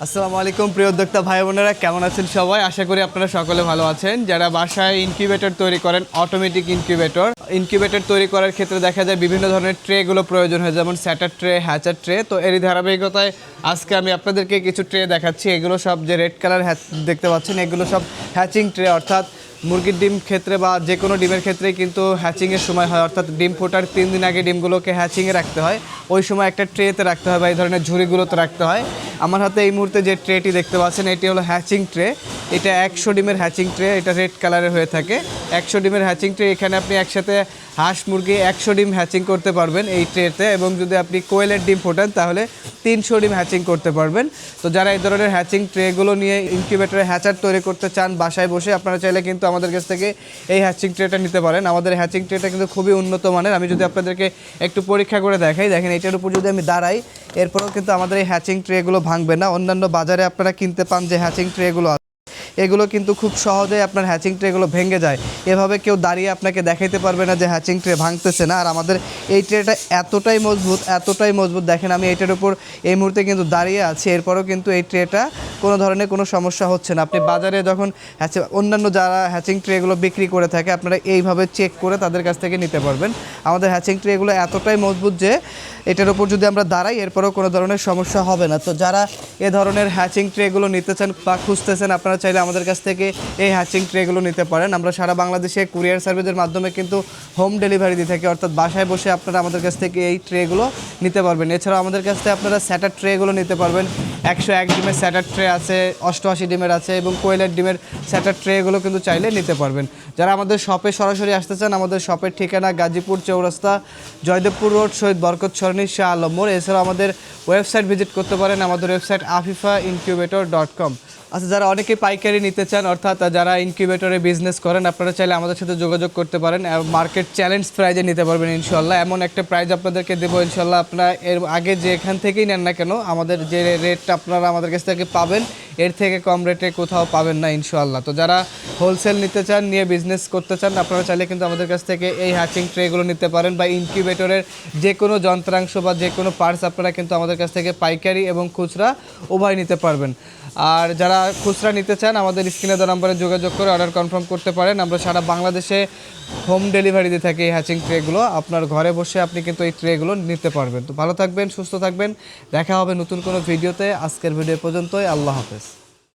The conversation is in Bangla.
আসসালামু আলাইকুম প্রিয় উদ্যোক্তা ভাই বোনেরা, কেমন আছেন সবাই? আশা করি আপনারা সকলে ভালো আছেন। যারা বাসায় ইনকিউবেটর তৈরি করেন, অটোমেটিক ইনকিউবেটর তৈরি করার ক্ষেত্রে দেখা যায় বিভিন্ন ধরনের ট্রেগুলো প্রয়োজন হয়, যেমন স্যাটার ট্রে, হ্যাচার ট্রে। তো এরই ধারাবাহিকতায় আজকে আমি আপনাদেরকে কিছু ট্রে দেখাচ্ছি। এগুলো সব যে রেড কালার দেখতে পাচ্ছেন, এগুলো সব হ্যাচিং ট্রে, অর্থাৎ মুরগির ডিম ক্ষেত্রে বা যে কোনো ডিমের ক্ষেত্রেই কিন্তু হ্যাচিংয়ের সময় হয়, অর্থাৎ ডিম ফোটার 3 দিন আগে ডিমগুলোকে হ্যাচিংয়ে রাখতে হয়। ওই সময় একটা ট্রেতে রাখতে হয় বা এই ধরনের ঝুড়িগুলোতে রাখতে হয়। আমার হাতে এই মুহূর্তে যে ট্রেটি দেখতে পাচ্ছেন, এটি হলো হ্যাচিং ট্রে। এটা 100 ডিমের হ্যাচিং ট্রে, এটা রেড কালারের হয়ে থাকে। 100 ডিমের হ্যাচিং ট্রে, এখানে আপনি একসাথে হাঁস মুরগি 100 ডিম হ্যাচিং করতে পারবেন এই ট্রেতে, এবং যদি আপনি কোয়েলের ডিম ফোটান তাহলে 300 ডিম হ্যাচিং করতে পারবেন। তো যারা এই ধরনের হ্যাচিং ট্রেগুলো নিয়ে ইনকিউবেটরে হ্যাচার তৈরি করতে চান বাসায় বসে, আপনারা চাইলে কিন্তু আমাদের কাছ থেকে এই হ্যাচিং ট্রেটা নিতে পারেন। আমাদের হ্যাচিং ট্রেটা কিন্তু খুবই উন্নত মানের। আমি যদি আপনাদেরকে একটু পরীক্ষা করে দেখাই, দেখেন এটার উপর যদি আমি দাঁড়াই, এরপরেও কিন্তু আমাদের এই হ্যাচিং ট্রেগুলো ভাঙবে না। অন্যান্য বাজারে আপনারা কিনতে পান যে হ্যাচিং ট্রেগুলো, এগুলো কিন্তু খুব সহজেই আপনার হ্যাচিং ট্রেগুলো ভেঙে যায়। এভাবে কেউ দাঁড়িয়ে আপনাকে দেখাইতে পারবে না যে হ্যাচিং ট্রে ভাঙতেছে না। আর আমাদের এই ট্রেটা এতটাই মজবুত, দেখেন আমি এটার উপর এই মুহূর্তে কিন্তু দাঁড়িয়ে আছি, এরপরও কিন্তু এই ট্রেটা কোনো ধরনের কোনো সমস্যা হচ্ছে না। আপনি বাজারে যখন অন্যান্য যারা হ্যাচিং ট্রেগুলো বিক্রি করে থাকে, আপনারা এইভাবে চেক করে তাদের কাছ থেকে নিতে পারবেন। আমাদের হ্যাচিং ট্রেগুলো এতটাই মজবুত যে এটার উপর যদি আমরা দাঁড়াই, এরপরও কোনো ধরনের সমস্যা হবে না। তো যারা এ ধরনের হ্যাচিং ট্রেগুলো নিতে চান বা খুঁজতেছেন, আপনারা চাইলে আমাদের কাছ থেকে এই হ্যাচিং ট্রেগুলো নিতে পারেন। আমরা সারা বাংলাদেশে কুরিয়ার সার্ভিসের মাধ্যমে কিন্তু হোম ডেলিভারি দিয়ে থাকি, অর্থাৎ বাসায় বসে আপনারা আমাদের কাছ থেকে এই ট্রেগুলো নিতে পারবেন। এছাড়াও আমাদের কাছ থেকে আপনারা স্যাটার ট্রেগুলো নিতে পারবেন। 101 ডিমের স্যাটার ট্রে আছে, 88 ডিমের আছে, এবং কোয়েলের ডিমের স্যাটার ট্রেগুলো কিন্তু চাইলে নিতে পারবেন। যারা আমাদের শপে সরাসরি আসতে চান, আমাদের শপের ঠিকানা গাজীপুর চৌরাস্তা, জয়দেবপুর রোড, শহীদ বরকত সরণি, শাহ আলম মোড়। এছাড়াও আমাদের ওয়েবসাইট ভিজিট করতে পারেন, আমাদের ওয়েবসাইট afifaincubator.com। আচ্ছা, যারা অনেকে পাইকারি নিতে চান, অর্থাৎ যারা ইনকিউবেটরে বিজনেস করেন, আপনারা চাইলে আমাদের সাথে যোগাযোগ করতে পারেন। মার্কেট চ্যালেঞ্জ প্রাইজে নিতে পারবেন ইনশাল্লাহ। এমন একটা প্রাইজ আপনাদেরকে দেবো ইনশাল্লাহ, আপনারা এর আগে যে এখান থেকেই নেন না কেন, আমাদের যে রেটটা আপনারা আমাদের কাছ থেকে পাবেন, এর থেকে কম রেটে কোথাও পাবেন না ইনশাল্লাহ। তো যারা হোলসেল নিতে চান, নিয়ে বিজনেস করতে চান, আপনারা চাইলে কিন্তু আমাদের কাছ থেকে এই হ্যাচিং ট্রেগুলো নিতে পারেন, বা ইনকিউবেটরের যে কোনো যন্ত্রাংশ বা যে কোনো পার্টস আপনারা কিন্তু আমাদের কাছ থেকে পাইকারি এবং খুচরা উভয় নিতে পারবেন। আর যারা খুচরা নিতে চান, আমাদের স্ক্রিনে দেওয়া নম্বরে যোগাযোগ করে অর্ডার কনফার্ম করতে পারেন। আমরা সারা বাংলাদেশে হোম ডেলিভারি দিয়ে থাকি এই হ্যাচিং ট্রেগুলো। আপনার ঘরে বসে আপনি কিন্তু এই ট্রেগুলো নিতে পারবেন। তো ভালো থাকবেন, সুস্থ থাকবেন, দেখা হবে নতুন কোনো ভিডিওতে। আজকের ভিডিও পর্যন্তই, আল্লাহ হাফেজ।